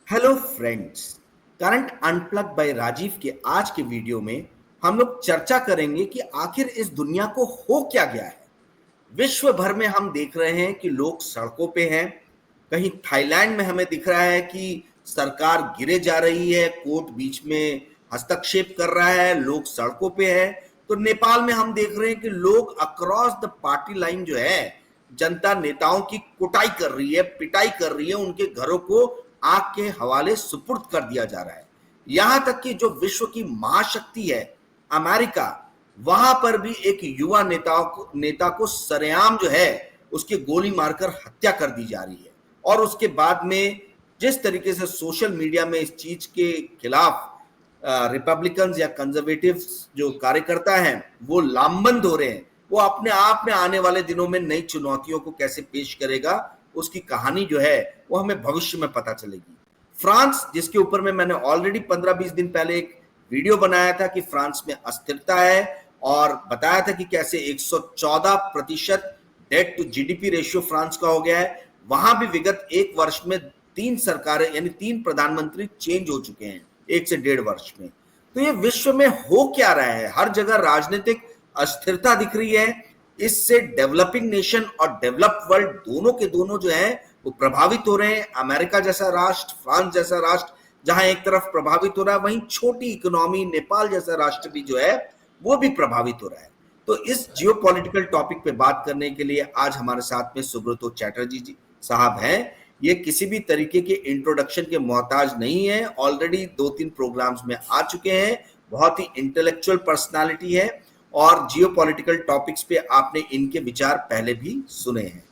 Hello friends, current unplug by Rajiv के आज के वीडियो में हम लोग चर्चा करेंगे कि आखिर इस दुनिया को हो क्या गया है। विश्व भर में हम देख रहे हैं कि लोग सड़कों पे हैं। कहीं थाईलैंड में हमें दिख रहा है कि सरकार गिरे जा रही है, कोर्ट बीच में हस्तक्षेप कर रहा है, लोग सड़कों पे हैं। तो नेपाल में हम देख रहे हैं कि लोग अक्रॉस द पार्टी लाइन जो है, जनता नेताओं की कुटाई कर रही है, पिटाई कर रही है, उनके घरों को आग के हवाले सुपुर्द कर दिया जा रहा है। यहां तक कि जो विश्व की महाशक्ति है अमेरिका, वहां पर भी एक युवा नेता को सरेआम जो है उसकी गोली मारकर हत्या कर दी जा रही है। और उसके बाद में जिस तरीके से सोशल मीडिया में इस चीज के खिलाफ रिपब्लिकन्स या कंजर्वेटिव्स जो कार्यकर्ता हैं वो लामबंद हो रहे हैं, वो अपने आप में आने वाले दिनों में नई चुनौतियों को कैसे पेश करेगा, उसकी कहानी जो है वो हमें भविष्य में पता चलेगी। फ्रांस, जिसके ऊपर में मैंने ऑलरेडी 15-20 दिन पहले एक वीडियो बनाया था कि फ्रांस में अस्थिरता है, और बताया था कि कैसे 114% debt to GDP ratio France का हो गया है। वहां भी विगत एक वर्ष में 3 सरकारें यानी 3 प्रधानमंत्री चेंज हो चुके हैं 1 से 1.5 वर्ष में। तो ये विश्व में हो क्या रहा है, हर जगह राजनीतिक अस्थिरता दिख रही है। इससे डेवलपिंग नेशन और डेवलप्ड वर्ल्ड दोनों के दोनों जो है वो प्रभावित हो रहे हैं। अमेरिका जैसा राष्ट्र, फ्रांस जैसा राष्ट्र जहां एक तरफ प्रभावित हो रहा है, वहीं छोटी इकोनॉमी नेपाल जैसा राष्ट्र भी जो है वो भी प्रभावित हो रहा है। तो इस जियोपॉलिटिकल टॉपिक पे बात करने के लिए आज हमारे साथ में सुब्रतो चैटर्जी जी साहब हैं। ये किसी भी तरीके के इंट्रोडक्शन के मोहताज नहीं है, ऑलरेडी 2-3 प्रोग्राम्स में आ चुके हैं, बहुत ही इंटेलेक्चुअल पर्सनालिटी है, और जियोपॉलिटिकल टॉपिक्स पे आपने इनके विचार पहले भी सुने हैं।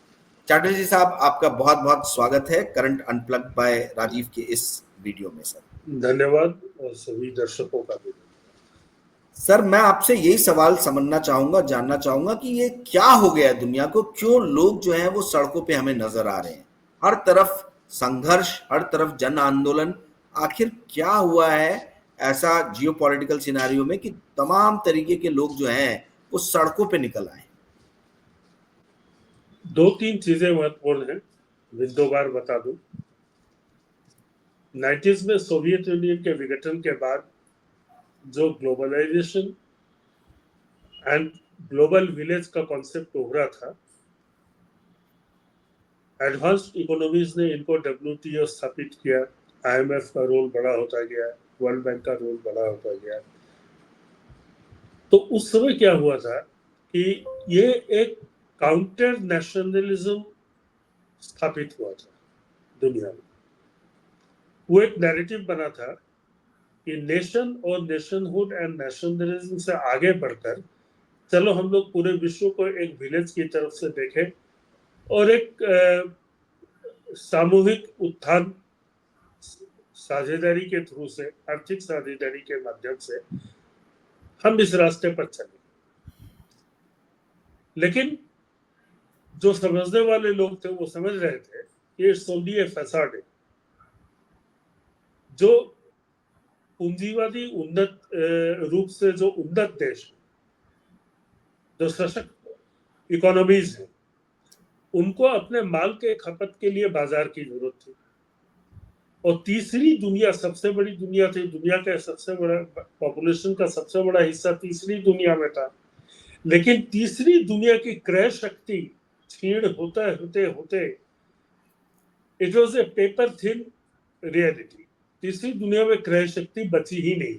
चैटर्जी साहब, आपका बहुत बहुत स्वागत है करंट अनप्लग बाय राजीव के इस वीडियो में। सर धन्यवाद, और सभी दर्शकों का भी। सर, मैं आपसे यही सवाल समझना चाहूंगा, जानना चाहूंगा कि ये क्या हो गया है दुनिया को, क्यों लोग जो हैं वो सड़कों पे हमें नजर आ रहे हैं, हर तरफ संघर्ष, हर तरफ जन आंदोलन। आखिर क्या हुआ है ऐसा जियोपॉलिटिकल सिनेरियो में कि तमाम तरीके के लोग जो हैं वो सड़कों पे निकल आए? 2-3 चीजें महत्वपूर्ण हैं, दो बार बता दूं। 90s में सोवियत यूनियन के विघटन के बाद जो ग्लोबलाइजेशन एंड ग्लोबल विलेज का कॉन्सेप्ट उभरा था, एडवांस्ड इकोनॉमीज ने इनको WTO स्थापित किया, IMF का रोल बड़ा होता गया, वर्ल्ड बैंक का रोल बड़ा होता गया। तो उस समय क्या हुआ था कि ये एक काउंटर नेशनलिज्म स्थापित हुआ था दुनिया में। वो एक नैरेटिव बना था कि नेशन और नेशनहुड एंड नेशनलिज्म से आगे बढ़कर चलो हम लोग पूरे विश्व को एक विलेज की तरफ से देखें और एक सामूहिक उत्थान साझेदारी के थ्रू से, आर्थिक साझेदारी के माध्यम से हम इस रास्ते पर चले। लेकिन जो समझने वाले लोग थे वो समझ रहे थे कि इट्स ओनली ए फैसाड। जो पूंजीवादी उन्नत रूप से जो उन्नत देश, जो सशक्त इकोनॉमीज है, उनको अपने माल के खपत के लिए बाजार की जरूरत थी। और तीसरी दुनिया सबसे बड़ी दुनिया थी, दुनिया का सबसे बड़ा पॉपुलेशन का सबसे बड़ा हिस्सा तीसरी दुनिया में था। लेकिन तीसरी दुनिया की क्रय शक्ति क्षीण होते होते होते it was a paper thin reality. तीसरी दुनिया में क्रय शक्ति बची ही नहीं।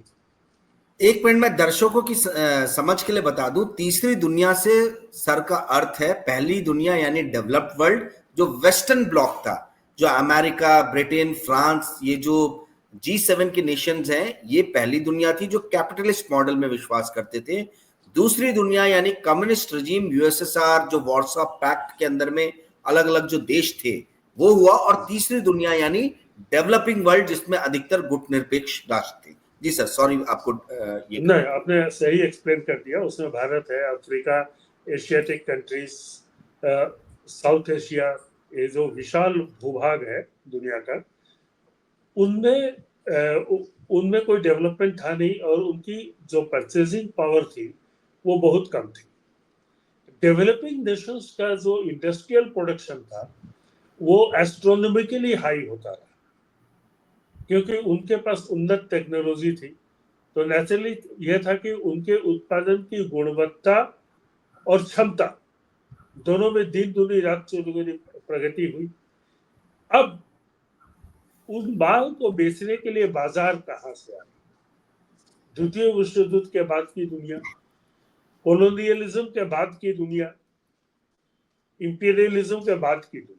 एक मिनट में दर्शकों की समझ के लिए बता दूं, तीसरी दुनिया से सर का अर्थ है पहली दुनिया यानी डेवलप्ड वर्ल्ड, जो वेस्टर्न ब्लॉक था, जो अमेरिका, ब्रिटेन, फ्रांस, ये जो G7 के नेशंस हैं, ये पहली दुनिया थी जो कैपिटलिस्ट मॉडल में विश्वास करते थे। दूसरी दुनिया यानी कम्युनिस्ट रजीम, यूएसएसआर, जो वॉर्सो पैक्ट के अंदर में अलग अलग जो देश थे वो हुआ। और तीसरी दुनिया यानी डेवलपिंग वर्ल्ड, जिसमें अधिकतर गुटनिरपेक्ष राष्ट्र थे। जी सर, सॉरी आपको ये नहीं, आपने सही एक्सप्लेन कर दिया। उसमें भारत है, Africa, Asiatic countries, south Asia, ये जो विशाल भूभाग है दुनिया का, उनमें कोई डेवलपमेंट था नहीं, और उनकी जो परचेजिंग पावर थी वो बहुत कम थी। डेवलपिंग नेशंस का जो इंडस्ट्रियल प्रोडक्शन था वो एस्ट्रोनॉमिकली हाई होता रहा। क्योंकि उनके पास उन्नत टेक्नोलॉजी थी, तो नेचुरली यह था कि उनके उत्पादन की गुणवत्ता और क्षमता दोनों में दिन दुनी रात चौगुनी प्रगति हुई। अब उस माल को बेचने के लिए बाजार कहां से आया? द्वितीय विश्व युद्ध के बाद की दुनिया, कॉलोनियलिज्म के बाद की दुनिया, इंपीरियलिज्म के बाद की दुनिया।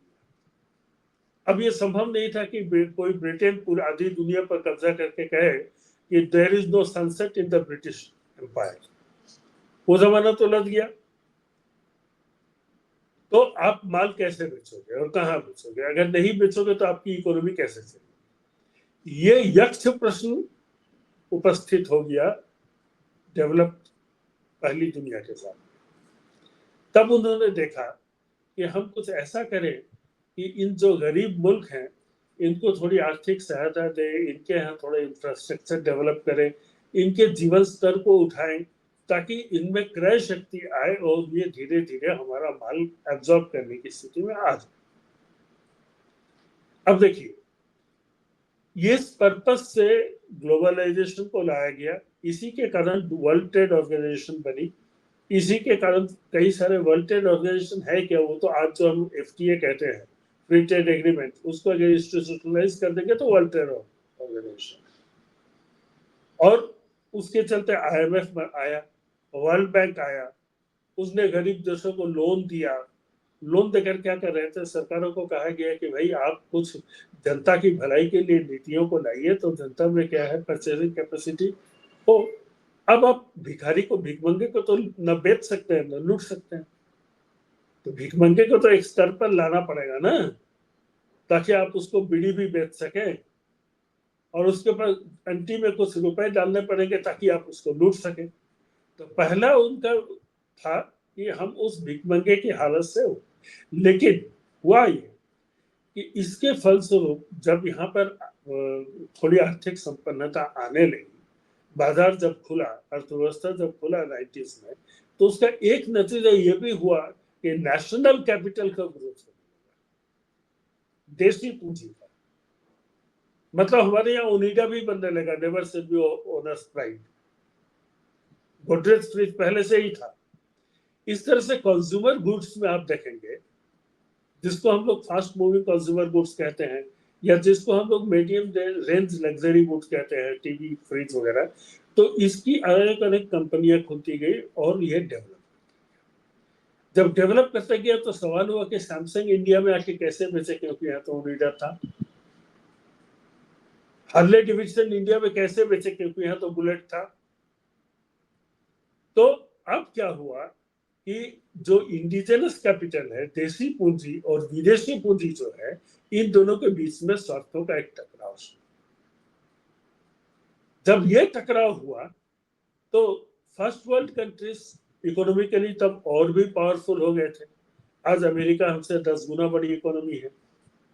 अब यह संभव नहीं था कि कोई ब्रिटेन पूरी आधी दुनिया पर कब्जा करके कहे कि there is no sunset in the British empire. वो जमाना तो लग गया। तो आप माल कैसे बेचोगे और कहां बेचोगे? अगर नहीं बेचोगे तो आपकी इकोनॉमी कैसे चलेगी? ये यक्ष प्रश्न उपस्थित हो गया डेवलप्ड पहली दुनिया के साथ। तब उन्होंने देखा कि हम कुछ ऐसा करें कि इन जो गरीब मुल्क हैं इनको थोड़ी आर्थिक सहायता दें, इनके यहाँ थोड़ा इंफ्रास्ट्रक्चर डेवलप करें, इनके जीवन स्तर को उठाएं, ताकि इनमें क्रय शक्ति आए और ये धीरे धीरे हमारा माल एब्जॉर्ब करने की स्थिति में आ जाए। अब देखिए, ये पर्पस से ग्लोबलाइजेशन को लाया गया। इसी के कारण वर्ल्ड ट्रेड ऑर्गेनाइजेशन बनी। इसी के कारण कई सारे वर्ल्ड ट्रेड ऑर्गेनाइजेशन है क्या, वो तो आज जो हम एफटीए कहते हैं, फ्री ट्रेड एग्रीमेंट, उसको अगर इंस्टीट्यूशनलाइज कर देंगे तो वर्ल्ड ट्रेड ऑर्गेनाइजेशन। और उसके चलते आईएमएफ आया, वर्ल्ड बैंक आया, उसने गरीब देशों को लोन दिया। लोन देकर क्या कर रहे थे? सरकारों को कहा गया कि भाई आप कुछ जनता की भलाई के लिए नीतियों को लाइए, तो जनता में क्या है, परचेजिंग कैपेसिटी हो। अब आप भिखारी को, भिखमंगे को तो न बेच सकते हैं न लूट सकते हैं, तो भिखमंगे को तो एक स्तर पर लाना पड़ेगा ना, ताकि आप उसको बीड़ी भी बेच सके, और उसके ऊपर अंटी में कुछ रुपए डालने पड़ेंगे ताकि आप उसको लूट सके। तो पहला उनका था कि हम उस भिखमंगे की हालत से हो। लेकिन हुआ ये कि इसके फलस्वरूप जब यहाँ पर थोड़ी आर्थिक संपन्नता आने लगी, बाजार जब खुला, अर्थव्यवस्था जब खुला 90s में, तो उसका एक नतीजा ये भी हुआ कि नेशनल कैपिटल का ग्रोथ हो, देशी पूंजी का। मतलब हमारे यहाँ ओनिडा भी बनने लगा, never said be owner's pride. Godrej fridge पहले से ही था। इस तरह से कंज्यूमर गुड्स में आप देखेंगे, जिसको हम लोग फास्ट मूविंग कंज्यूमर गुड्स कहते हैं, या जिसको हम लोग मीडियम रेंज लग्जरी गुड्स कहते हैं, टीवी, फ्रिज वगैरह, तो इसकी अनेक अनेक कंपनियां खुलती गई और ये डेवलप। जब डेवलप करते गया तो सवाल हुआ कि सैमसंग इंडिया में आके कैसे बेचे, क्योंकि यहाँ तो ओनिडा था। हार्ले डेविडसन इंडिया में कैसे बेचे, क्योंकि यहाँ तो बुलेट था। तो अब क्या हुआ कि जो इंडिजिनस कैपिटल है, देशी पूंजी और विदेशी पूंजी जो है, इन दोनों के बीच में स्वार्थों का एक टकराव। जब ये टकराव हुआ तो फर्स्ट वर्ल्ड कंट्रीज इकोनॉमिकली तब और भी पावरफुल हो गए थे। आज अमेरिका हमसे 10 गुना बड़ी इकोनॉमी है,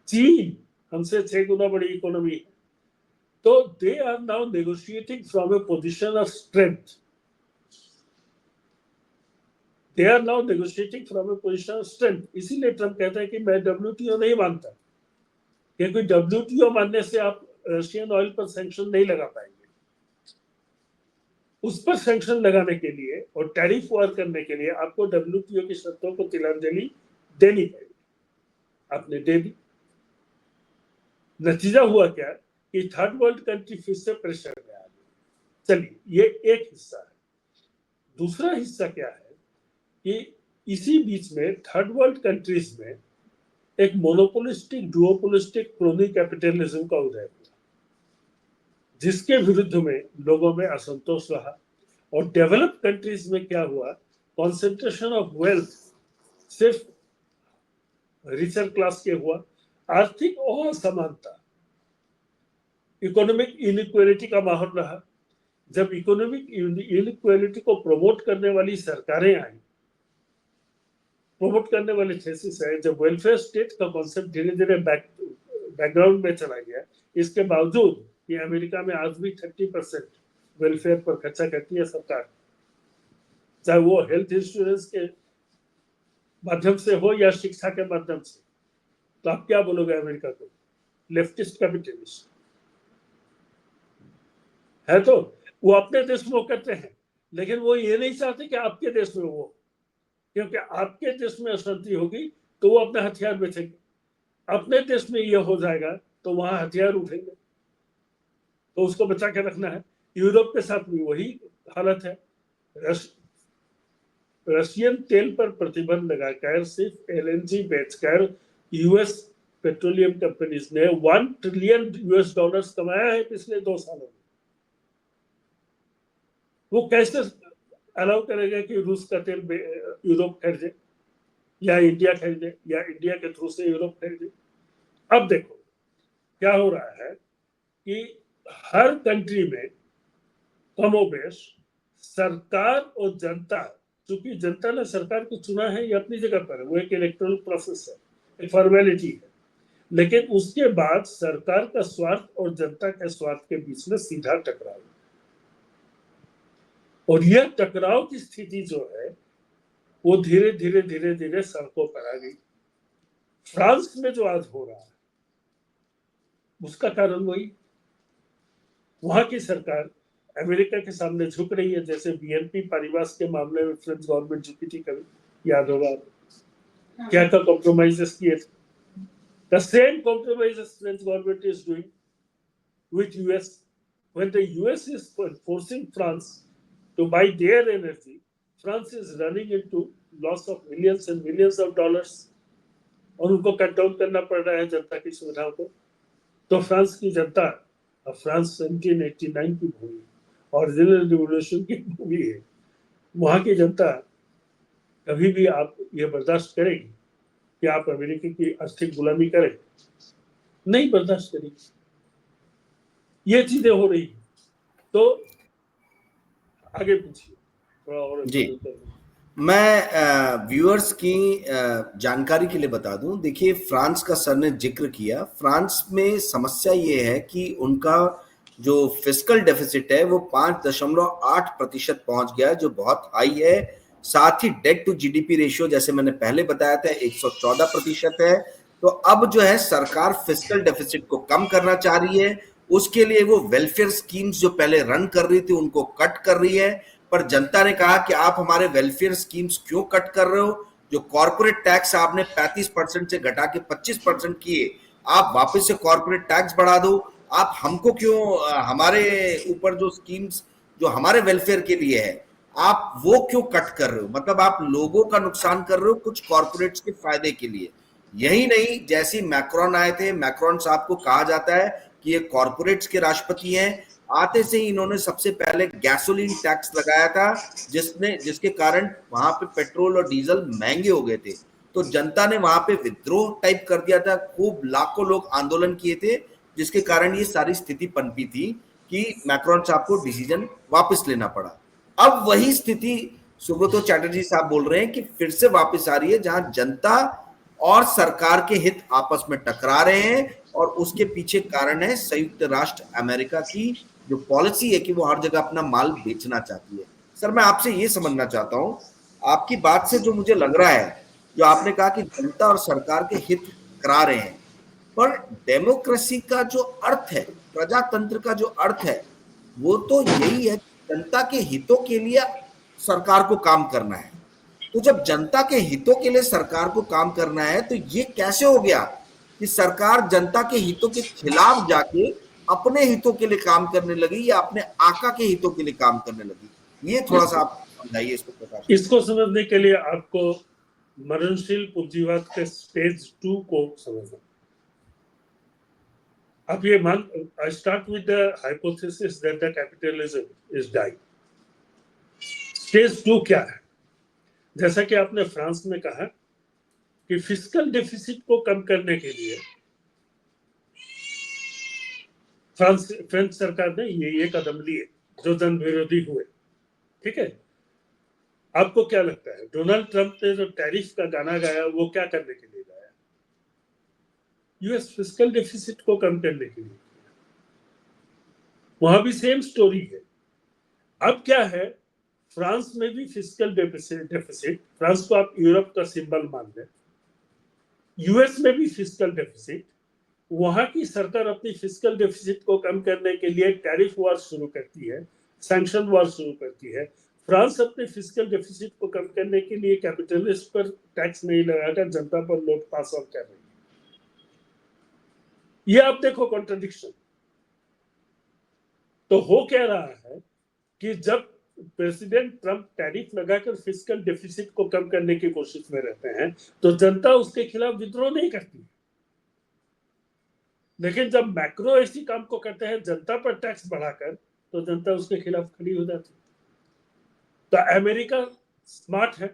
चीन हमसे 6 गुना बड़ी इकोनॉमी है। तो they are now negotiating from a position of strength. They are now negotiating from a position of strength. इसीलिए ट्रम्प कहता है कि मैं WTO नहीं मानता, क्योंकि WTO मानने से आप रशियन ऑयल पर सैंक्शन नहीं लगा पाएंगे। उस पर सैंक्शन लगाने के लिए और टैरिफ वॉर करने के लिए आपको WTO की शर्तों को तिलांजलि देनी पड़ेगी। आपने दे दी। नतीजा हुआ क्या कि थर्ड वर्ल्ड कंट्री फिर से प्रेशर में आ गई। चलिए, ये एक हिस्सा है। दूसरा हिस्सा क्या है कि इसी बीच में थर्ड वर्ल्ड कंट्रीज में एक मोनोपोलिस्टिक, डुओपोलिस्टिक क्रोनी कैपिटलिज्म का उदय हुआ, जिसके विरुद्ध में लोगों में असंतोष रहा। और डेवलप्ड कंट्रीज में क्या हुआ, कॉन्सेंट्रेशन ऑफ वेल्थ सिर्फ रिचर क्लास के हुआ, आर्थिक असमानता, इकोनॉमिक इनइक्वालिटी का माहौल रहा। जब इकोनॉमिक इनइक्वालिटी को प्रमोट करने वाली सरकारें आई, प्रमोट करने वाले थेसिस है, जब वेलफेयर स्टेट का कॉन्सेप्ट धीरे धीरे बैकग्राउंड में चला गया, इसके बावजूद ये अमेरिका में आज भी 30% वेलफेयर पर खर्चा करती है सरकार, चाहे वो हेल्थ इंश्योरेंस के माध्यम से हो या शिक्षा के माध्यम से। तो आप क्या बोलोगे अमेरिका को? Leftist capitalist. है तो वो अपने देश में वो करते हैं, लेकिन वो ये नहीं चाहते कि आपके देश में वो, क्योंकि आपके देश में अशांति होगी तो वो अपने हथियार बेचेंगे, अपने देश में ये हो जाएगा तो वहां हथियार उठेंगे, तो उसको बचा के रखना है। यूरोप के साथ भी वही हालत है। रशियन तेल पर प्रतिबंध लगाकर सिर्फ एलएनजी बेचकर यूएस पेट्रोलियम कंपनीज ने $1 ट्रिलियन कमाया है पिछले 2 सालों में। वो कैसे अलाउ करेगा कि रूस का तेल यूरोप खरीदे या इंडिया खरीदे या इंडिया के थ्रू से यूरोप खरीदे? अब देखो क्या हो रहा है कि हर कंट्री में कमोबेश सरकार और जनता, चूंकि जनता ने सरकार को चुना है, ये अपनी जगह पर है, वो एक इलेक्टोरल प्रोसेस है, एक फॉर्मेलिटी है, लेकिन उसके बाद सरकार का स्वार्थ और जनता के स्वार्थ के बीच में सीधा टकराव, और यह टकराव की स्थिति जो है वो धीरे धीरे धीरे धीरे सड़कों पर आ गई। फ्रांस में जो आज हो रहा है उसका कारण वही, वहां की सरकार अमेरिका के सामने झुक रही है, जैसे बीएनपी पारिवास के मामले में फ्रेंच गवर्नमेंट झुकी थी, कभी याद होगा, क्या क्या कॉम्प्रोमाइजेस किए थे। The same compromises French government is doing with US. When the US is forcing France to buy their energy, France is running into loss of millions and millions of dollars, और उनको cut down करना पड़ रहा है जनता की सुविधाओं को। तो फ्रांस की जनता, फ्रांस 1789 की भूमि, ओरिजिनल रिवोल्यूशन की भूमि है, वहां की जनता कभी भी आप ये बर्दाश्त करेगी कि आप अमेरिका की आर्थिक गुलामी करें? नहीं बर्दाश्त करेगी। ये चीजें हो रही है, तो आगे पूछिए थोड़ा और। जी, मैं व्यूअर्स की जानकारी के लिए बता दूं, देखिए फ्रांस का सर ने जिक्र किया, फ्रांस में समस्या ये है कि उनका जो फिस्कल डेफिसिट है वो 5.8% पहुंच गया है, जो बहुत हाई है। साथ ही डेट टू जीडीपी रेशियो, जैसे मैंने पहले बताया था, 114% है। तो अब जो है सरकार फिस्कल डेफिसिट को कम करना चाह रही है, उसके लिए वो वेलफेयर स्कीम्स जो पहले रन कर रही थी उनको कट कर रही है। पर जनता ने कहा कि आप हमारे वेलफेयर स्कीम्स क्यों कट कर रहे हो? जो कॉर्पोरेट टैक्स आपने 35% से घटा के 25% किए, आप वापस से कॉर्पोरेट टैक्स बढ़ा दो। आप हमको क्यों, हमारे ऊपर जो स्कीम्स जो हमारे वेलफेयर के लिए है, आप वो क्यों कट कर रहे हो? मतलब आप लोगों का नुकसान कर रहे हो कुछ कॉर्पोरेट्स के फायदे के लिए। यही नहीं, जैसे मैक्रोन आए थे, मैक्रोन साहब को कहा जाता है कि ये कॉर्पोरेट्स के राष्ट्रपति हैं। आते से ही इन्होंने सबसे पहले गैसोलीन टैक्स लगाया था, जिसके कारण वहां पे पेट्रोल और डीजल महंगे हो गए थे। तो जनता ने वहां पे विद्रोह टाइप कर दिया था, खूब लाखों लोग आंदोलन किए थे, जिसके कारण ये सारी स्थिति पनपी थी कि मैक्रोन साहब को डिसीजन वापस लेना पड़ा। अब वही स्थिति सुब्रतो चैटर्जी साहब बोल रहे हैं कि फिर से वापस आ रही है, जहां जनता और सरकार के हित आपस में टकरा रहे हैं, और उसके पीछे कारण है संयुक्त राष्ट्र अमेरिका की जो पॉलिसी है कि वो हर जगह अपना माल बेचना चाहती है। सर, मैं आपसे ये समझना चाहता हूं, आपकी बात से जो मुझे लग रहा है, जो आपने कहा कि जनता और सरकार के हित टकरा रहे हैं, पर डेमोक्रेसी का जो अर्थ है, प्रजातंत्र का जो अर्थ है, वो तो यही है कि जनता के हितों के लिए सरकार को काम करना है। तो जब जनता के हितों के लिए सरकार को काम करना है, तो ये कैसे हो गया कि सरकार जनता के हितों के खिलाफ जाके अपने हितों के लिए काम करने लगी या अपने आका के हितों के लिए काम करने लगी? ये थोड़ा सा आप समझाइए इसको प्रकाश। इसको समझने के लिए आपको मरणशील पूंजीवाद के स्टेज 2 को समझना। अब ये मान, I start with the hypothesis that the capitalism is dying. Stage 2 क्या है? जैसा कि आपने फ्रांस में कहा कि फिस्कल डेफिसिट को कम करने के लिए फ्रेंच सरकार ने ये कदम लिए जो जन विरोधी हुए। ठीक है, आपको क्या लगता है डोनाल्ड ट्रंप ने जो टैरिफ का गाना गाया वो क्या करने के लिए गाया? यूएस फिस्कल डेफिसिट को कम करने के लिए। वहां भी सेम स्टोरी है। अब क्या है, फ्रांस में भी फिस्कल डेफिसिट, फ्रांस को आप यूरोप का सिंबल मान लें, यूएस में भी फिस्कल डेफिसिट, वहां की सरकार अपनी फिस्कल डेफिसिट को कम करने के लिए टैरिफ वॉर शुरू करती है, सैंक्शन वॉर शुरू करती है। फ्रांस अपने फिस्कल डेफिसिट को कम करने के लिए कैपिटलिस्ट पर टैक्स नहीं लगाकर जनता पर लोड पास ऑन कर रही है। ये आप देखो कॉन्ट्रडिक्शन। तो हो क्या रहा है कि जब प्रेसिडेंट ट्रंप टैरिफ लगाकर फिस्कल डेफिसिट को कम करने की कोशिश में रहते हैं तो जनता उसके खिलाफ विद्रोह नहीं करती, लेकिन जब मैक्रो ऐसी काम को करते हैं जनता पर टैक्स बढ़ाकर तो जनता उसके खिलाफ खड़ी हो जाती। तो अमेरिका स्मार्ट है,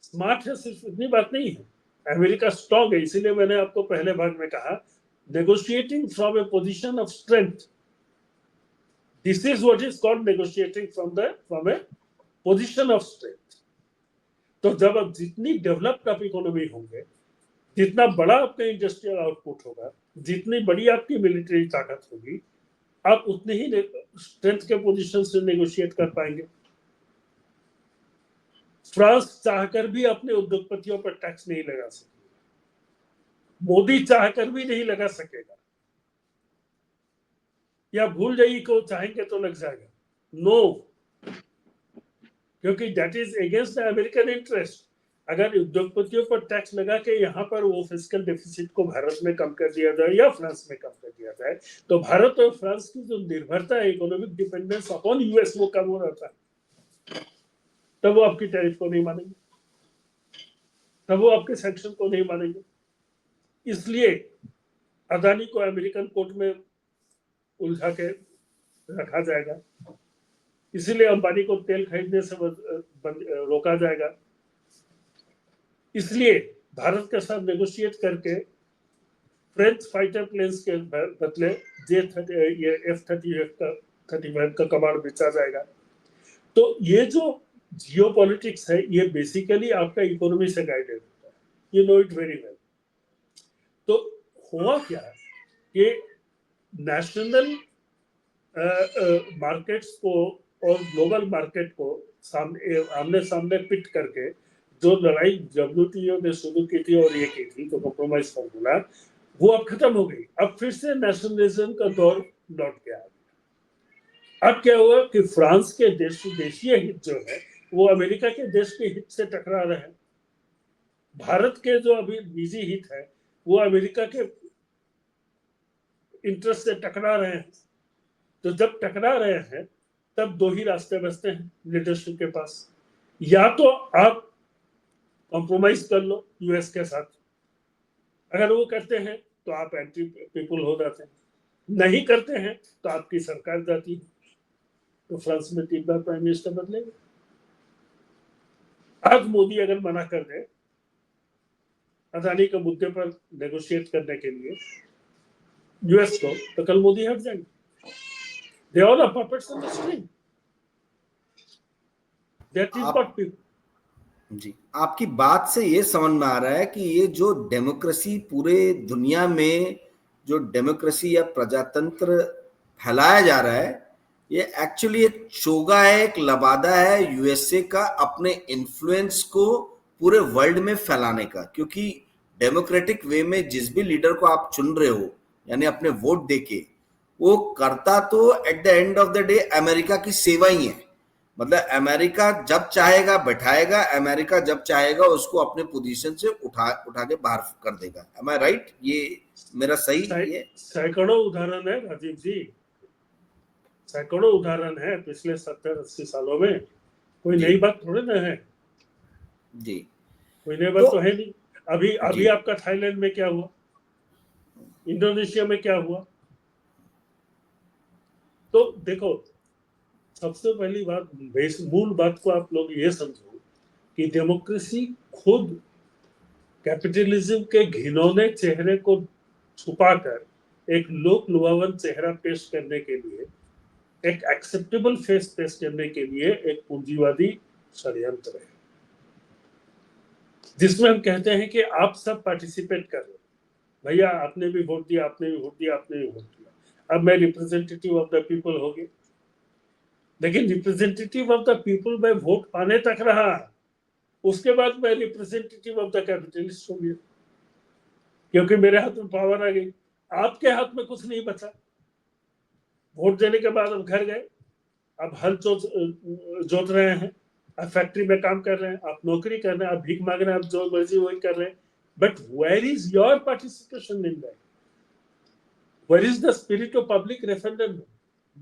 स्मार्ट है सिर्फ इतनी बात नहीं है, अमेरिका स्ट्रांग है। इसीलिए मैंने आपको पहले भाग में कहा negotiating from A position of strength, this is what is called negotiating from A position of strength. तो जब अब जितनी डेवलप्ड आप इकोनॉमी होंगे, जितना बड़ा आपका इंडस्ट्रियल आउटपुट होगा, जितनी बड़ी आपकी मिलिट्री ताकत होगी, आप उतने ही स्ट्रेंथ के पोजीशन से नेगोशिएट कर पाएंगे। फ्रांस चाहकर भी अपने उद्योगपतियों पर टैक्स नहीं लगा सकेगा, मोदी चाहकर भी नहीं लगा सकेगा, या भूल जाइए को चाहेंगे तो लग जाएगा, नो, क्योंकि that is against the American interest. अगर उद्योगपतियों पर टैक्स लगा के यहाँ पर वो फिस्कल डेफिसिट को भारत में कम कर दिया जाए या फ्रांस में कम कर दिया जाए तो भारत और फ्रांस की जो निर्भरता है, इकोनॉमिक डिपेंडेंस अपॉन यूएस, वो कम हो रहता है। तब वो आपकी टैरिफ को नहीं मानेंगे, तब वो आपके सैंक्शन को नहीं मानेंगे। इसलिए अदानी को अमेरिकन कोर्ट में उलझा के रखा जाएगा, इसीलिए अंबानी को तेल खरीदने से रोका जाएगा, इसलिए भारत के साथ नेगोशिएट करके फ्रेंच फाइटर प्लेन्स के बदले F-35 का कमांड बेचा जाएगा। तो ये जो जियोपॉलिटिक्स है ये बेसिकली आपका इकोनॉमी से गाइडेड होता है, you know it very well. तो हुआ क्या कि नेशनल मार्केट्स को और ग्लोबल मार्केट को आमने सामने पिट करके जो लड़ाई WTO ने शुरू की थी और ये की थी, तो कॉम्प्रोमाइज फॉर्मूला, वो अब खत्म हो गई। अब फिर से नेशनलिज्म का दौर लौट के आ गया। अब क्या हुआ कि फ्रांस के देशीय हित जो है वो अमेरिका के देश के हित से टकरा रहे हैं, भारत के जो अभी निजी हित है वो अमेरिका के इंटरेस्ट से टकरा रहे हैं। तो जब टकरा रहे हैं तब दो ही रास्ते बचते हैं लीडरशिप के पास, या तो आप कॉम्प्रोमाइज कर लो यूएस के साथ, अगर वो करते हैं तो आप एंटी पीपुल हो जाते हैं, नहीं करते हैं तो आपकी सरकार जाती है, तो फ्रांस में 3 बार प्राइम मिनिस्टर बदलेंगे। आज मोदी अगर मना कर दे अदानी के मुद्दे पर नेगोशिएट करने के लिए यूएस को, तो कल मोदी हट जाएंगे। They all are puppets on the string. That is what people. जी, आपकी बात से ये समझ में आ रहा है कि ये जो डेमोक्रेसी पूरे दुनिया में जो डेमोक्रेसी या प्रजातंत्र फैलाया जा रहा है ये एक्चुअली एक चोगा है, एक लबादा है यूएसए का अपने इन्फ्लुएंस को पूरे वर्ल्ड में फैलाने का। क्योंकि डेमोक्रेटिक वे में जिस भी लीडर को आप चुन रहे हो यानी अपने वोट देके, वो करता तो at the end of the day America की सेवा ही है। मतलब अमेरिका जब चाहेगा बैठाएगा, अमेरिका जब चाहेगा उसको अपने पोजीशन से उठा के बाहर कर देगा। एम आई राइट? ये मेरा सही है? सैकड़ों उदाहरण है राजीव जी, सैकड़ों उदाहरण है पिछले 70-80 सालों में, कोई नई बात थोड़ी ना है जी, कोई नई बात तो है नहीं। अभी आपका थाईलैंड में क्या हुआ, इंडोनेशिया में क्या हुआ। तो देखो, सबसे पहली बात, मूल बात को आप लोग ये समझो कि डेमोक्रेसी खुद कैपिटलिज्म के घिनौने चेहरे को छुपाकर एक लोक लुभावन चेहरा पेश करने के लिए, एक एक्सेप्टेबल फेस पेश करने के लिए एक पूंजीवादी षड्यंत्र है, जिसमें हम कहते हैं कि आप सब पार्टिसिपेट कर रहे हो, भैया आपने भी वोट दिया, आपने भी वोट दिया, आपने भी वोट दिया, अब मैं रिप्रेजेंटेटिव ऑफ द पीपल हो गया। लेकिन रिप्रेजेंटेटिव ऑफ द पीपल में वोट पाने तक रहा, उसके बाद मैं रिप्रेजेंटेटिव ऑफ द कैपिटलिस्ट हो गया, क्योंकि मेरे हाथ में पावर आ गई। आपके हाथ में कुछ नहीं बचा। वोट देने के बाद अब घर गए, अब हल जोत रहे हैं, आप फैक्ट्री में काम कर रहे हैं, आप नौकरी कर रहे हैं, आप भीख मांग रहे हैं, आप जो मर्जी वही कर रहे हैं, but where is your participation in that? Where is the spirit of public referendum?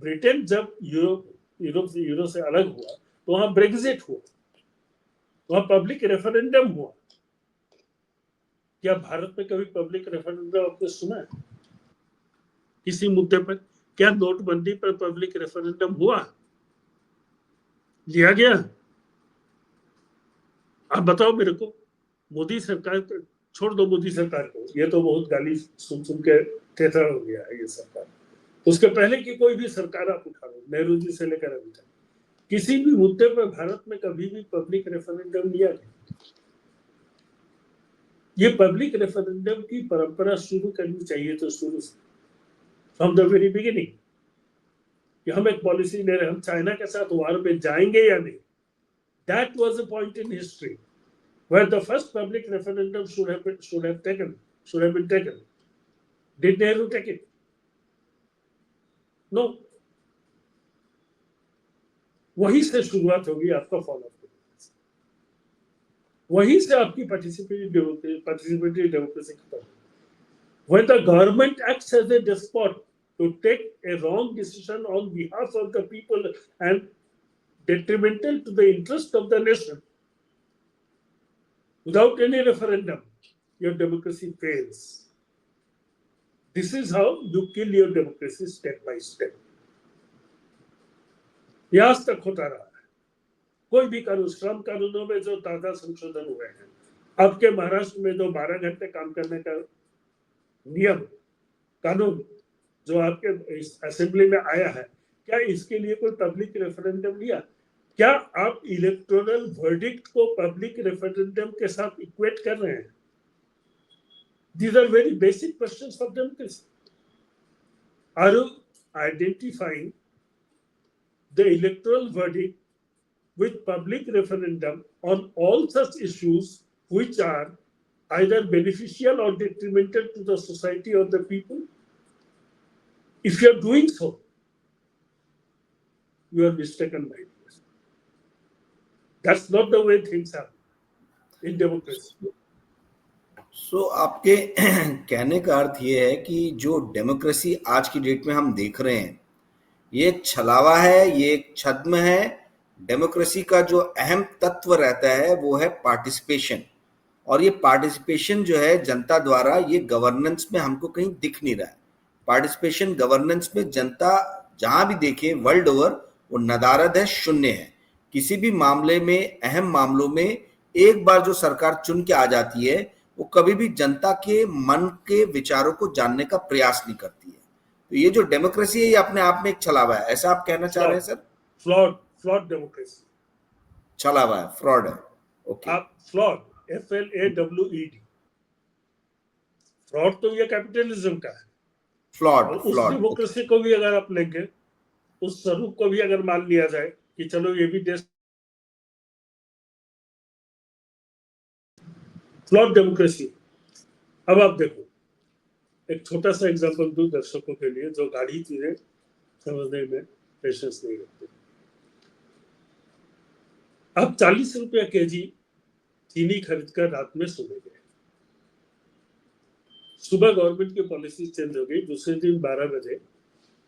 Britain जब यूरो से अलग हुआ तो वहां ब्रेग्जिट हुआ, वहां पब्लिक रेफरेंडम हुआ। क्या भारत में कभी पब्लिक रेफरेंडम आपने सुना है किसी मुद्दे पर? क्या नोटबंदी पर पब्लिक रेफरेंडम हुआ, लिया गया? आप बताओ मेरे को। मोदी सरकार, छोड़ दो मोदी सरकार को, ये तो बहुत गाली सुन सुन के थेथर हो गया है ये सरकार। उसके पहले की कोई भी सरकार आप उठा लो, नेहरू जी से लेकर अभी तक, किसी भी मुद्दे पर भारत में कभी भी पब्लिक रेफरेंडम लिया गया? ये पब्लिक रेफरेंडम की परंपरा शुरू करनी चाहिए, तो शुरू से, फ्रॉम द वेरी बिगिनिंग, कि हम एक पॉलिसी ले रहे हैं, हम चाइना के साथ वार में जाएंगे या नहीं। That was a point in history where the first public referendum should have been taken. Did Nehru take it? No. वहीं से शुरुआत होगी आपका फॉलो अप, वहीं से आपकी पार्टिसिपेटरी डेमोक्रेसी खत्म। When the government acts as a despot to take a wrong decision on behalf of the people and detrimental to the interest of the nation, without any referendum, your democracy fails. This is how you kill your democracy step by step. यह आज तक होता रहा है। कोई भी कानून, श्रम कानूनों में जो ताजा संशोधन हुए हैं, आपके महाराष्ट्र में जो 12 घंटे काम करने का नियम, कानून जो आपके असेंबली में आया है, क्या इसके लिए कोई पब्लिक रेफरेंडम लिया? क्या आप इलेक्टोरल वर्डिक्ट को पब्लिक रेफरेंडम के साथ इक्वेट कर रहे हैं? These are very basic questions of democracy. Are you identifying the electoral verdict with public referendum on all such issues which are either beneficial or detrimental to the society or the people? If you are doing so, you are mistaken, my dear. That's not the way things are in democracy. सो आपके कहने का अर्थ ये है कि जो democracy आज की date में हम देख रहे हैं, ये एक छलावा है, ये एक छद्म है। डेमोक्रेसी का जो अहम तत्व रहता है वो है पार्टिसिपेशन, और ये पार्टिसिपेशन जो है जनता द्वारा, ये गवर्नेंस में हमको कहीं दिख नहीं रहा है। पार्टिसिपेशन गवर्नेंस में जनता जहां भी देखे वर्ल्ड ओवर, वो नदारद है, शून्य है। किसी भी मामले में, अहम मामलों में एक बार जो सरकार चुन के आ जाती है, वो कभी भी जनता के मन के विचारों को जानने का प्रयास नहीं करती है। तो ये जो डेमोक्रेसी है, ये अपने आप में एक छलावा है, ऐसा आप कहना चाह रहे हैं सर? फ्लॉड डेमोक्रेसी, छलावा है, फ्रॉड है। ओके, आप फ्लॉड, FLAWED, फ्रॉड तो ये कैपिटलिज्म का है। फ्लॉड, उस डेमोक्रेसी को भी अगर आप लेंगे, उस स्वरूप को भी अगर मान लिया जाए कि चलो ये भी देश फ्लॉड डेमोक्रेसी। अब आप देखो, एक छोटा सा एग्जांपल दूं दर्शकों के लिए जो गाढ़ी चीजें समझने में पेशेंस नहीं रखते। अब 40 रुपया केजी चीनी खरीद कर रात में सोने गए, सुबह गवर्नमेंट की पॉलिसी चेंज हो गई, दूसरे दिन 12 बजे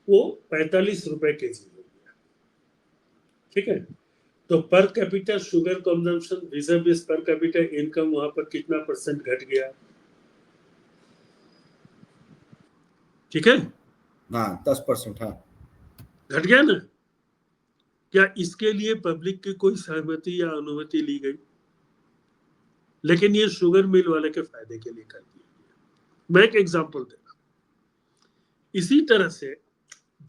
वो 45 रुपए केजी हो गया। ठीक है, तो per capita sugar consumption विज़ per capita income वहां पर कितना परसेंट घट गया? ठीक है, हाँ 10%, हाँ घट गया ना। क्या इसके लिए पब्लिक की कोई सहमति या अनुमति ली गई? लेकिन ये शुगर मिल वाले के फायदे के लिए कर दिया गया। मैं एक एग्जांपल दे रहा हूं। इसी तरह से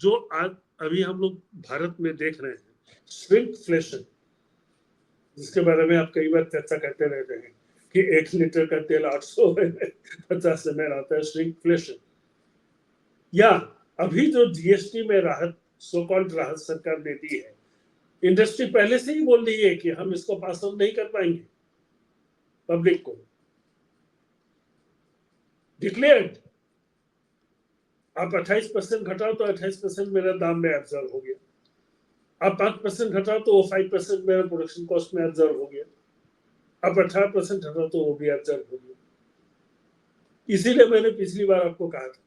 जो आज अभी हम लोग भारत में देख रहे हैं, श्रिंकफ्लेशन, जिसके बारे में आप कई बार चर्चा करते रहते हैं कि 1 लीटर का तेल 850 ml आता है, श्रिंकफ्लेशन। या अभी जो जीएसटी में राहत, सो कॉल्ड राहत सरकार ने दी है, इंडस्ट्री पहले से ही बोल रही है कि हम इसको पास ऑन नहीं कर पाएंगे पब्लिक को, डिक्लेयर्ड। आप 28% घटाओ तो 28% मेरा दाम में एब्जॉर्ब हो गया, आप 5% घटाओ तो वो 5% मेरा प्रोडक्शन कॉस्ट में एब्जॉर्ब हो गया, आप 18% घटाओ तो वो भी एब्जॉर्ब हो गया। इसीलिए मैंने पिछली बार आपको कहा था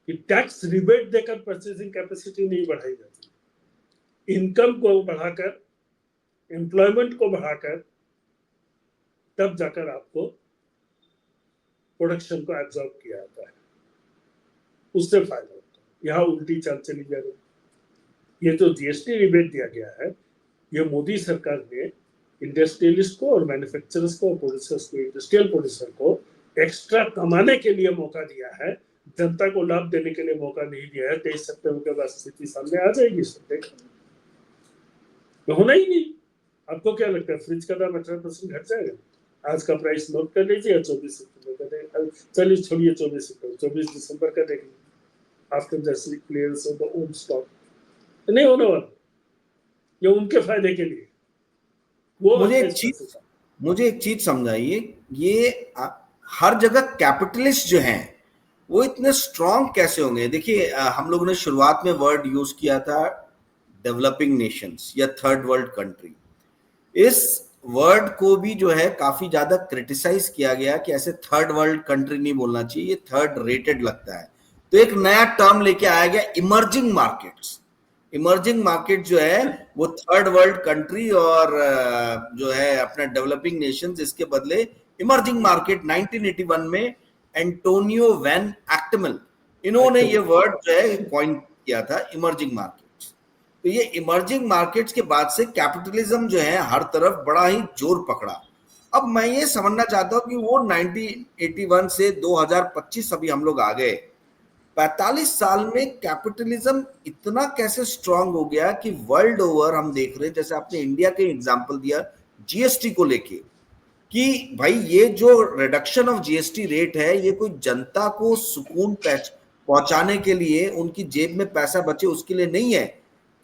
कि टैक्स रिबेट देकर परचेसिंग कैपेसिटी नहीं बढ़ाई जाती, इनकम को बढ़ाकर, एम्प्लॉयमेंट को बढ़ाकर, तब जाकर आपको प्रोडक्शन को एब्जॉर्ब किया जाता है, उससे फायदा होता है। यहाँ उल्टी चाल चली जा रही। ये जो जीएसटी रिबेट दिया गया है, ये मोदी सरकार ने इंडस्ट्रियलिस्ट को और मैन्युफैक्चरर्स को, प्रोड्यूसर्स को, इंडस्ट्रियल प्रोड्यूसर को एक्स्ट्रा कमाने के लिए मौका दिया है, जनता को लाभ देने के लिए मौका नहीं दिया है। 23 सितंबर के बाद स्थिति सामने आ जाएगी, सब देखो होना ही नहीं। आपको क्या लगता है फ्रिज का दाम 18% घट जाएगा? आज का प्राइस नोट कर लीजिए, 24 सितंबर का, चलिए छोड़िए 24 सितंबर, 24 दिसंबर का देख लीजिए, after the clearance of the old stock. नहीं होने वाला, ये उनके फायदे के लिए। वो मुझे एक चीज समझाइए, ये हर जगह कैपिटलिस्ट जो हैं वो इतने स्ट्रांग कैसे होंगे? देखिए, हम लोगों ने शुरुआत में वर्ड यूज किया था डेवलपिंग नेशंस या थर्ड वर्ल्ड कंट्री। इस वर्ड को भी जो है काफी ज्यादा क्रिटिसाइज किया गया कि ऐसे थर्ड वर्ल्ड कंट्री नहीं बोलना चाहिए, ये थर्ड रेटेड लगता है। तो एक नया टर्म लेके आया गया, इमर्जिंग मार्केट्स। इमर्जिंग मार्केट जो है वो थर्ड वर्ल्ड कंट्री और जो है अपना डेवलपिंग नेशंस, इसके बदले इमर्जिंग मार्केट 1981 में एंटोनियो वैन एक्टमल, इन्होंने ये वर्ड जो है कॉइन किया था, इमर्जिंग मार्केट्स। तो ये इमर्जिंग मार्केट्स के बाद से कैपिटलिज्म जो है हर तरफ बड़ा ही जोर पकड़ा। अब मैं ये समझना चाहता हूं कि वो 1981 से 2025 अभी हम लोग आ गए, 45 साल में कैपिटलिज्म इतना कैसे स्ट्रांग हो गया कि वर्ल्ड ओवर हम देख रहे हैं, जैसे आपने इंडिया के एग्जांपल दिया जीएसटी को लेके, कि भाई ये जो रिडक्शन ऑफ जीएसटी रेट है, ये कोई जनता को सुकून पहुंचाने के लिए, उनकी जेब में पैसा बचे उसके लिए नहीं है,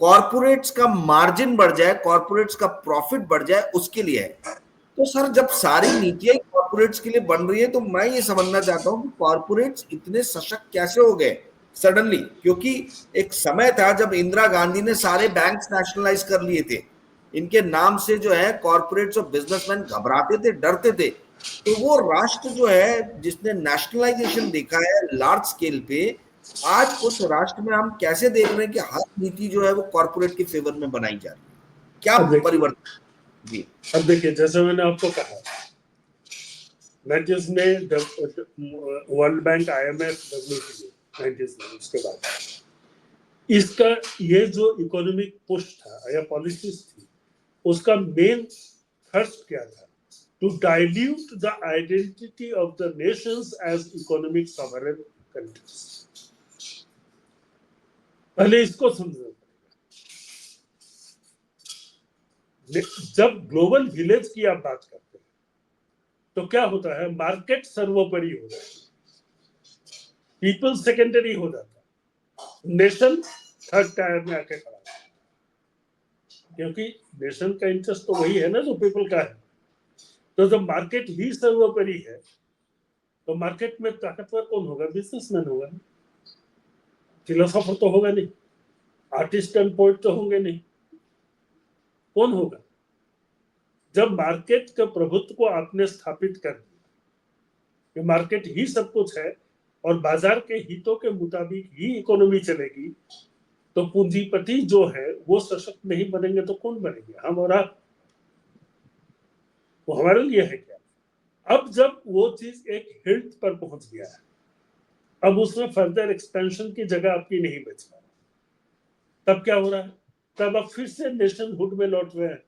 कॉर्पोरेट्स का मार्जिन बढ़ जाए, कॉर्पोरेट्स का प्रॉफिट बढ़ जाए, उसके लिए है। तो सर, जब सारी नीतियां कॉर्पोरेट्स के लिए बन रही है, तो मैं ये समझना चाहता हूं कि कॉर्पोरेट्स इतने सशक्त कैसे हो गए सडनली? क्योंकि एक समय था जब इंदिरा गांधी ने सारे बैंक्स नेशनलाइज कर लिए थे, इनके नाम से जो है कॉर्पोरेट्स और बिजनेसमैन घबराते थे, डरते थे। तो वो राष्ट्र जो है जिसने नेशनलाइजेशन देखा है लार्ज स्केल पे, आज उस राष्ट्र में हम कैसे देख रहे हैं कि हर नीति जो है वो कॉर्पोरेट के फेवर में बनाई जा रही है? क्या परिवर्तन? जी, अब देखिए, जैसे मैंने आपको कहा, 90s में world bank, IMF, WTO 90s में, उसके बाद इसका ये जो इकोनॉमिक पुश था या पॉलिसीज थी, उसका मेन थर्स्ट क्या था? To dilute the identity of the nations as economic sovereign countries. पहले इसको समझना पड़ेगा। जब ग्लोबल विलेज की आप बात करते हैं तो क्या होता है? मार्केट सर्वोपरि हो जाता है, पीपल सेकेंडरी हो जाता है, नेशन थर्ड टायर में आके खड़ा है, क्योंकि नेशन का इंटरेस्ट तो वही है ना जो पीपल का है। तो जब मार्केट ही सर्वोपरि है, तो मार्केट में ताकतवर कौन होगा? बिजनेसमैन होगा ना, फिलोसोफर तो होगा नहीं, आर्टिस्ट एंड पोएट तो होंगे नहीं, कौन होगा? जब मार्केट के प्रभुत्व को आपने स्थापित कर दिया, मार्केट ही सब कुछ है और बाजार के हितों के मुताबिक ही इकोनॉमी चलेगी, तो पूंजीपति जो है वो सशक्त नहीं बनेंगे तो कौन बनेंगे? हम और आप। वो हमारे लिए है क्या? अब जब वो चीज एक हिल्ट पर पहुंच गया है, अब उसमें फर्दर एक्सपेंशन की जगह आपकी नहीं बच रहा, तब क्या हो रहा है? तब आप फिर से नेशनहुड में लौट रहे हैं।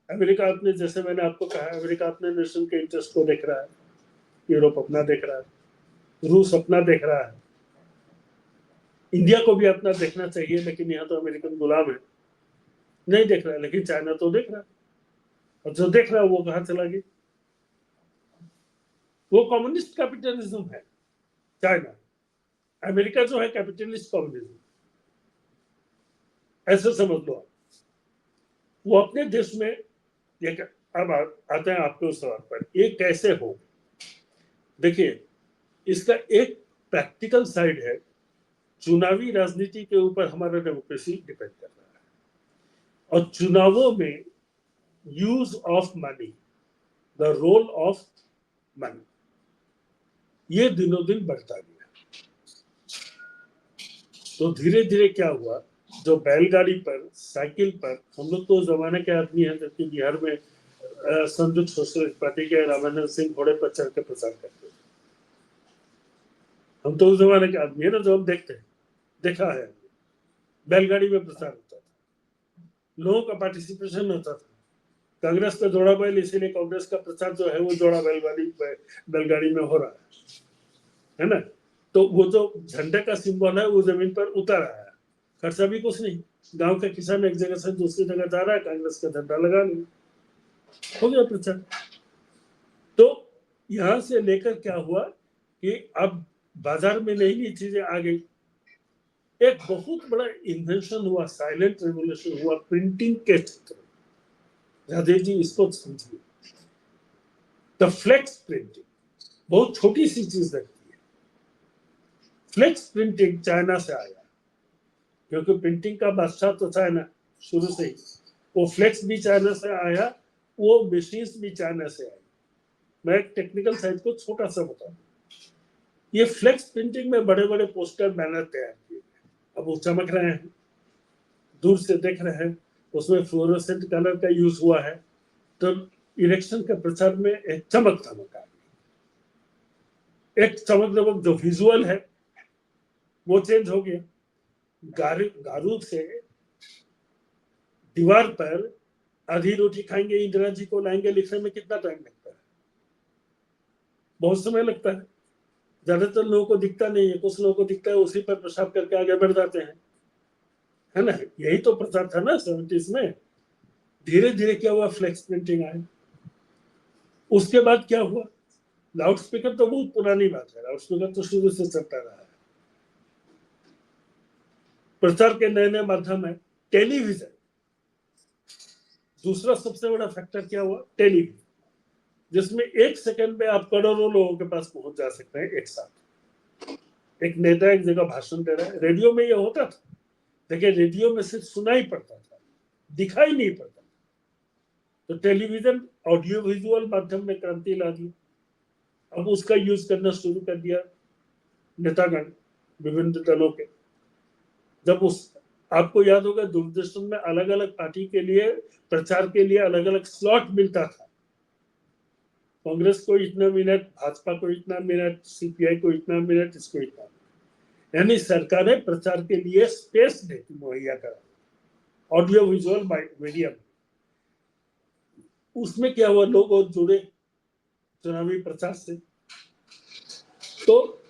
अमेरिका अपने, जैसे मैंने आपको कहा, अमेरिका अपने नेशन के इंटरेस्ट को देख रहा है, यूरोप अपना देख रहा है, रूस अपना देख रहा है, इंडिया को भी अपना देखना चाहिए, लेकिन यहाँ तो अमेरिकन गुलाम है, नहीं देख रहा है। लेकिन चाइना तो देख रहा है, और जो देख रहा है वो कहाँ चला गया? वो कम्युनिस्ट कैपिटलिज्म है चाइना, अमेरिका जो है कैपिटलिस्ट कम्युनिज्म, ऐसे समझ लो आप। वो अपने देश में अब आते हैं आपके उस सवाल पर, ये कैसे हो? देखिए, इसका एक प्रैक्टिकल साइड है, चुनावी राजनीति के ऊपर हमारा डेमोक्रेसी डिपेंड कर रहा है, और चुनावों में use of money, the role of money, ये दिनों दिन बढ़ता गया। तो धीरे धीरे क्या हुआ, जो बैलगाड़ी पर, साइकिल पर, हम लोग तो उस जमाने के आदमी हैं जबकि बिहार में संयुक्त सोशलिस्ट पार्टी के रामानंद सिंह घोड़े पर चढ़ के प्रचार करते थे। हम तो उस जमाने के आदमी है ना, जो हम देखते हैं, देखा है, बैलगाड़ी में प्रचार होता था, लोगों का पार्टिसिपेशन होता था। कांग्रेस का जोड़ा बैल, इसीलिए कांग्रेस का प्रचार जो है वो जोड़ा बैलगाड़ी में हो रहा है ना। तो वो जो झंडे का सिंबल है वो जमीन पर उतर आया है, खर्चा भी कुछ नहीं, गांव के किसान एक जगह से दूसरी जगह जा रहा है, कांग्रेस का झंडा लगा लिया, हो गया प्रचार। तो यहां से लेकर क्या हुआ कि अब बाजार में नई नई चीजें आ गई। एक बहुत बड़ा इन्वेंशन हुआ, साइलेंट रेवोल्यूशन हुआ प्रिंटिंग के क्षेत्र में। राधे जी इसको समझिए, द फ्लेक्स प्रिंटिंग, बहुत छोटी सी चीज लगती है। फ्लेक्स प्रिंटिंग चाइना से आया, क्योंकि प्रिंटिंग का बादशाह तो चाइना शुरू से ही, वो फ्लेक्स भी चाइना से आया, वो मशीन भी चाइना से आई। मैं एक टेक्निकल साइड को छोटा सा बता दूं, ये फ्लेक्स प्रिंटिंग में बड़े बड़े पोस्टर बैनर तैयार किए गए, अब वो चमक रहे हैं, दूर से देख रहे हैं, उसमें फ्लोरोसेंट कलर का यूज हुआ है, तो इलेक्शन के प्रचार में एक चमक धमक आ गई। एक चमक धमक जो विजुअल है वो चेंज हो गया। गारूद से दीवार पर आधी रोटी खाएंगे इंदिरा जी को लाएंगे लिखने में कितना टाइम लगता है? बहुत समय लगता है। ज्यादातर लोगों को दिखता नहीं है, कुछ लोगों को दिखता है, उसी पर पेशाब करके आगे बढ़ जाते हैं, है ना। यही तो प्रचार था ना 70s में। धीरे धीरे क्या हुआ, फ्लेक्स प्रिंटिंग आया। उसके बाद क्या हुआ, लाउड स्पीकर तो बहुत पुरानी बात है, लाउड स्पीकर तो शुरू से चलता रहा है। प्रचार के नए नए माध्यम है, टेलीविजन। दूसरा सबसे बड़ा फैक्टर क्या हुआ, टेलीविजन, जिसमें एक सेकंड में आप करोड़ों लोगों के पास पहुंच जा सकते हैं एक साथ। एक नेता एक जगह भाषण दे रहा है, रेडियो में यह होता था, देखिए रेडियो में सिर्फ सुनाई पड़ता था, दिखाई नहीं पड़ता। तो टेलीविजन ऑडियो विजुअल माध्यम में क्रांति ला दी। अब उसका यूज करना शुरू कर दिया नेतागण विभिन्न दलों के। जब उस, आपको याद होगा दूरदर्शन में अलग अलग पार्टी के लिए प्रचार के लिए अलग अलग स्लॉट मिलता था। कांग्रेस को इतना मिनट, भाजपा को इतना मिनट, सीपीआई को इतना मिनट, इसको इतना, यानी सरकारें प्रचार के लिए स्पेस देती, मुहैया करा, ऑडियो विजुअल मीडियम। उसमें क्या हुआ, लोग और जुड़े चुनावी प्रचार से। तो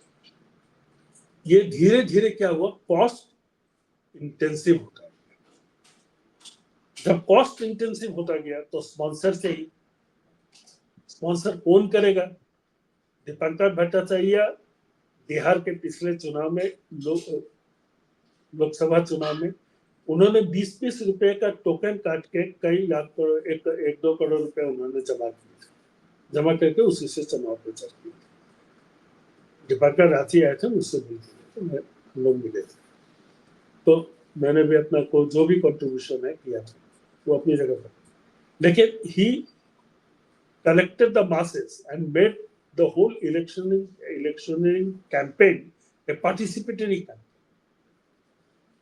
ये धीरे धीरे क्या हुआ, कॉस्ट इंटेंसिव होता गया। जब कॉस्ट इंटेंसिव होता गया तो स्पॉन्सर से ही, स्पॉन्सर कौन करेगा? दीपंकर भट्टाचार्य बिहार के पिछले चुनाव में, लोकसभा चुनाव में, उन्होंने 20-20 रुपए का टोकन काट के कई लाख करोड़, 1-2 करोड़ रुपए उन्होंने जमा किए, जमा करके उसी से चुनाव प्रचार किया। दीपंकर रांची आए थे, मुझसे मिलते थे, हम लोग मिले थे, तो मैंने भी अपना को जो भी कंट्रीब्यूशन है किया था वो अपनी जगह पर, लेकिन ही collected the masses and made the whole electioneering campaign a participatory campaign.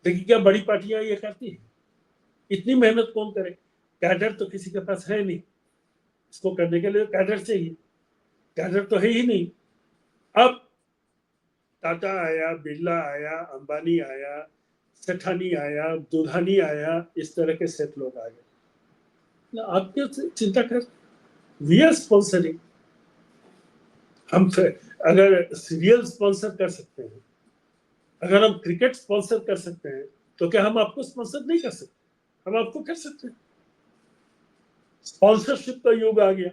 देखिए क्या बड़ी पार्टियां ये करती हैं, इतनी मेहनत कौन करे? कैडर तो किसी के पास है नहीं, इसको करने के लिए कैडर चाहिए, कैडर तो है ही नहीं। अब टाटा आया, बिरला आया, अंबानी आया, सेठानी आया, दुधानी आया, इस तरह के सेट लोग आ गए। आप क्या चिंता कर, वी आर स्पॉन्सरिंग। हम अगर सीरियल स्पॉन्सर कर सकते हैं, अगर हम क्रिकेट स्पॉन्सर कर सकते हैं, तो क्या हम आपको स्पॉन्सर नहीं कर सकते? हम आपको कर सकते हैं। स्पॉन्सरशिप का युग आ गया।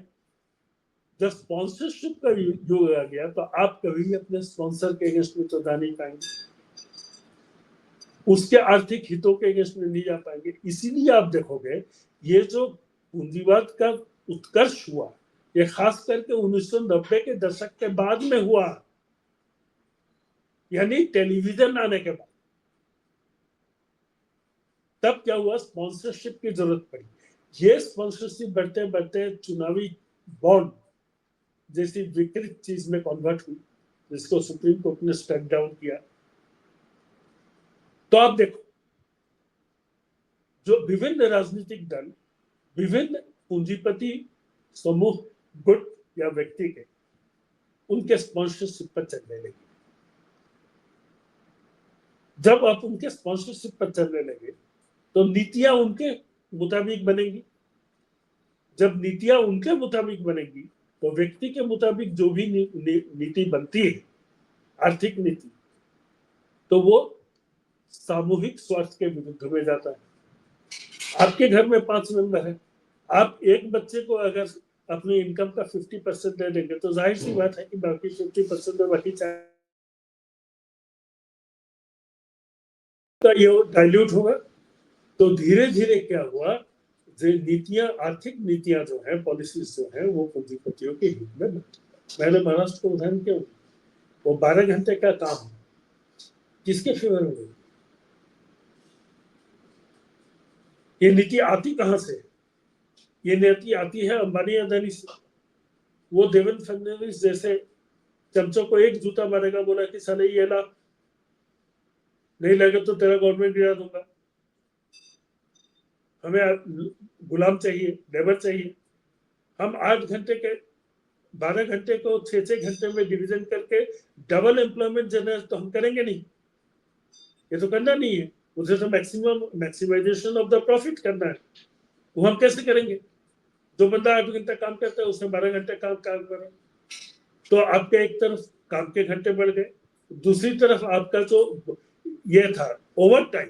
जब स्पॉन्सरशिप का युग आ गया तो आप कभी अपने स्पॉन्सर के अगेंस्ट में तो जा नहीं पाएंगे, उसके आर्थिक हितों के अगेंस्ट में नहीं जा पाएंगे। इसीलिए आप देखोगे ये जो पूंजीवाद का उत्कर्ष हुआ, ये खास करके 1990 के दशक के बाद में हुआ। यानी टेलीविजन आने के बाद तब क्या हुआ, स्पॉन्सरशिप की जरूरत पड़ी। ये स्पॉन्सरशिप बढ़ते बढ़ते चुनावी बॉन्ड जैसी विकृत चीज में कन्वर्ट हुई, जिसको सुप्रीम कोर्ट ने स्टेप डाउन किया। तो आप देखो, जो विभिन्न राजनीतिक दल, विभिन्न पूंजीपति समूह, गुट या व्यक्ति के, उनके स्पॉन्सरशिप पर चलने लगे। जब आप उनके स्पॉन्सरशिप पर चलने लगे तो नीतियां उनके मुताबिक बनेंगी। जब नीतियां उनके मुताबिक बनेंगी तो व्यक्ति के मुताबिक जो भी नीति बनती है, आर्थिक नीति, तो वो सामूहिक स्वार्थ के विरुद्ध में जाता है। आपके घर में 5 मेंबर है, आप एक बच्चे को अगर अपनी इनकम का 50% दे देंगे तो जाहिर सी बात है कि बाकी 50% में बाकी का ये डाइल्यूट होगा। तो धीरे धीरे क्या हुआ, जो नीतियां, आर्थिक नीतियां जो है, पॉलिसीज जो है, वो पूंजीपतियों के हित में बनती। मैंने महाराष्ट्र को उदाहरण क्यों, वो 12 घंटे का काम किसके फेवर में? ये नीति आती कहां से? ये नीति आती है अंबानी अदानी से। वो देवेंद्र फडणवीस जैसे चमचों को एक जूता मारेगा, बोला कि साले ये ला, नहीं लगे तो तेरा गवर्नमेंट गिरा दूंगा, हमें गुलाम चाहिए, लेबर चाहिए। हम 8 घंटे के 12 घंटे को 6-6 घंटे में डिवीजन करके डबल एम्प्लॉयमेंट जनरेट तो हम करेंगे नहीं, ये तो करना नहीं है। उसे तो मैक्सिमाइजेशन ऑफ द प्रॉफिट करना है, वो हम कैसे करेंगे? जो बंदा 8 घंटे काम करता है उसने 12 घंटे काम करे, तो आपके एक तरफ काम के घंटे बढ़ गए, दूसरी तरफ आपका जो ये था ओवर टाइम,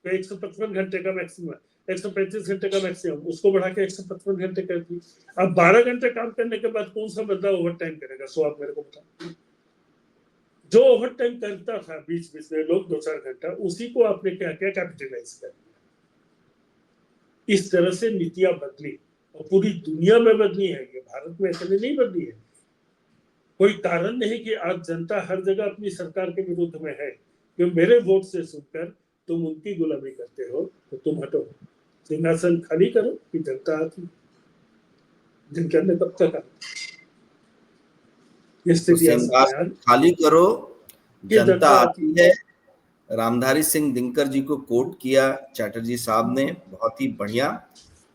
155 घंटे का मैक्सिमम, 135 घंटे का मैक्सिमम, उसको बढ़ा के 155 घंटे कर दी। अब 12 घंटे काम करने के बाद कौन सा बंदा ओवर टाइम करेगा? सो आप मेरे को बताओ। जो ओवर टाइम करता था बीच बीच में लोग 2-4 घंटा, उसी को आपने क्या किया, कैपिटलाइज कर दिया। इस तरह से नीतियां बदली और पूरी दुनिया में बदली है, ये भारत में अकेले नहीं बदली है। कोई कारण नहीं कि आज जनता हर जगह अपनी सरकार के विरुद्ध में है कि मेरे वोट से सुनकर तुम उनकी गुलामी करते हो, तो तुम हटो, सिंहासन खाली करो कि जनता आती। जिनके अंदर कब तक सिंहासन खाली करो, जनता आती है। रामधारी सिंह दिनकर जी को कोट किया चैटर्जी साहब ने, बहुत ही बढ़िया।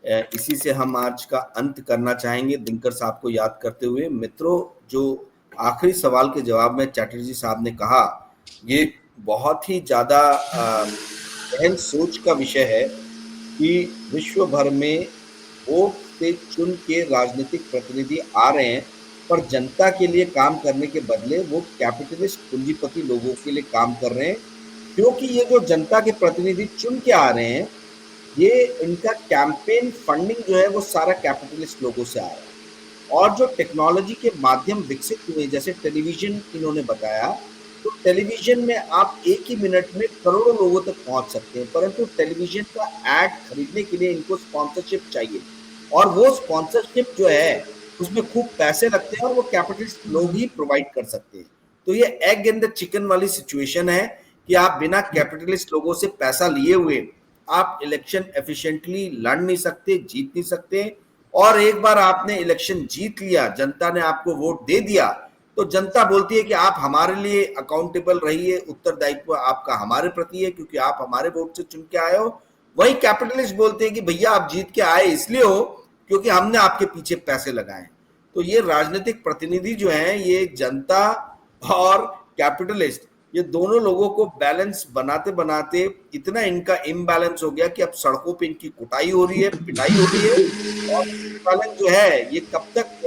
इसी से हम आज का अंत करना चाहेंगे दिनकर साहब को याद करते हुए। मित्रों, जो आखिरी सवाल के जवाब में चैटर्जी साहब ने कहा, ये बहुत ही ज्यादा गहन सोच का विषय है कि विश्व भर में वोट से चुन के राजनीतिक प्रतिनिधि आ रहे हैं, पर जनता के लिए काम करने के बदले वो कैपिटलिस्ट पूंजीपति लोगों के लिए काम कर रहे हैं। क्योंकि ये जो जनता के प्रतिनिधि चुन के आ रहे हैं, ये इनका कैंपेन फंडिंग जो है वो सारा कैपिटलिस्ट लोगों से आ रहा है। और जो टेक्नोलॉजी के माध्यम विकसित हुए, जैसे टेलीविजन इन्होंने बताया, तो टेलीविजन में आप एक ही मिनट में करोड़ों लोगों तक पहुंच सकते हैं, परंतु टेलीविजन का एड खरीदने के लिए इनको स्पॉन्सरशिप चाहिए, और वो स्पॉन्सरशिप जो है उसमें खूब पैसे लगते हैं और वो कैपिटलिस्ट लोग ही प्रोवाइड कर सकते हैं। तो ये एग एंड द चिकन वाली सिचुएशन है कि आप बिना कैपिटलिस्ट लोगों से पैसा लिए हुए आप इलेक्शन एफिशिएंटली लड़ नहीं सकते, जीत नहीं सकते। और एक बार आपने इलेक्शन जीत लिया, जनता ने आपको वोट दे दिया, तो जनता बोलती है कि आप हमारे लिए अकाउंटेबल रहिए, उत्तरदायित्व आपका हमारे प्रति है क्योंकि आप हमारे वोट से चुन के आए हो। वही कैपिटलिस्ट बोलते हैं कि भैया आप जीत के आए इसलिए हो क्योंकि हमने आपके पीछे पैसे लगाए। तो ये राजनीतिक प्रतिनिधि जो हैं, ये जनता और कैपिटलिस्ट, ये दोनों लोगों को बैलेंस बनाते बनाते इतना इनका इम्बैलेंस हो गया कि अब सड़कों पे इनकी कुटाई हो रही है, पिटाई हो रही है। और बैलेंस जो है ये कब तक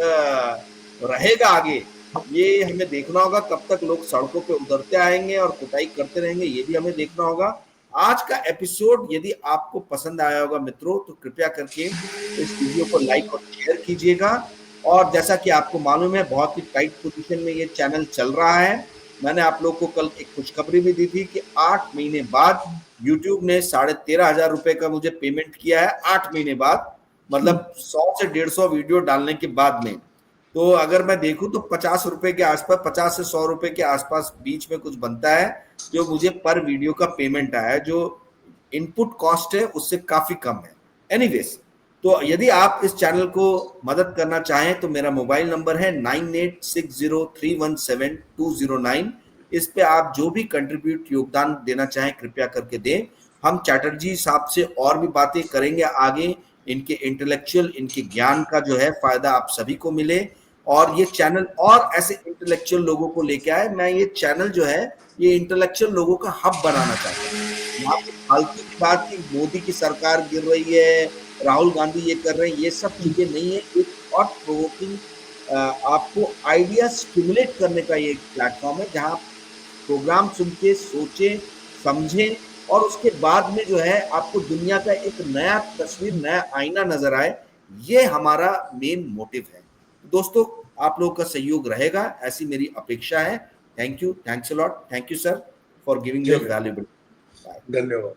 रहेगा आगे, ये हमें देखना होगा। कब तक लोग सड़कों पे उतरते आएंगे और कुटाई करते रहेंगे, ये भी हमें देखना होगा। आज का एपिसोड यदि आपको पसंद आया होगा मित्रों, तो कृपया करके इस वीडियो को लाइक और शेयर कीजिएगा। और जैसा कि आपको मालूम है, बहुत ही टाइट पोजीशन में ये चैनल चल रहा है। मैंने आप लोग को कल एक खुशखबरी भी दी थी कि 8 महीने बाद YouTube ने 13,500 रुपए का मुझे पेमेंट किया है। 8 महीने बाद, मतलब 100 से 150 वीडियो डालने के बाद में। तो अगर मैं देखूं तो 50 रुपए के आसपास, 50 से 100 रुपए के आसपास बीच में कुछ बनता है जो मुझे पर वीडियो का पेमेंट आया, जो इनपुट कॉस्ट है उससे काफी कम है। एनीवेज, तो यदि आप इस चैनल को मदद करना चाहें तो मेरा मोबाइल नंबर है 9860317209। इस पे आप जो भी कंट्रीब्यूट योगदान देना चाहें कृपया करके दें। हम चैटर्जी साहब से और भी बातें करेंगे आगे, इनके इंटेलेक्चुअल, इनके ज्ञान का जो है फायदा आप सभी को मिले और ये चैनल और ऐसे इंटेलेक्चुअल लोगों को लेके आए। मैं ये चैनल जो है ये इंटेलेक्चुअल लोगों का हब बनाना चाहता हूँ। यहाँ पे फालतू की बात की मोदी की सरकार गिर रही है, राहुल गांधी ये कर रहे हैं, ये सब चीजें नहीं है। एक थॉट प्रोवोकिंग, आपको आइडिया स्टिमुलेट करने का ये प्लेटफॉर्म है जहां प्रोग्राम सुन के सोचें, समझें और उसके बाद में जो है आपको दुनिया का एक नया तस्वीर, नया आईना नजर आए। ये हमारा मेन मोटिव है। दोस्तों, आप लोगों का सहयोग रहेगा ऐसी मेरी अपेक्षा है। Thank you, thanks a lot, thank you sir for giving your ठीक है, वैल्यूबल। धन्यवाद।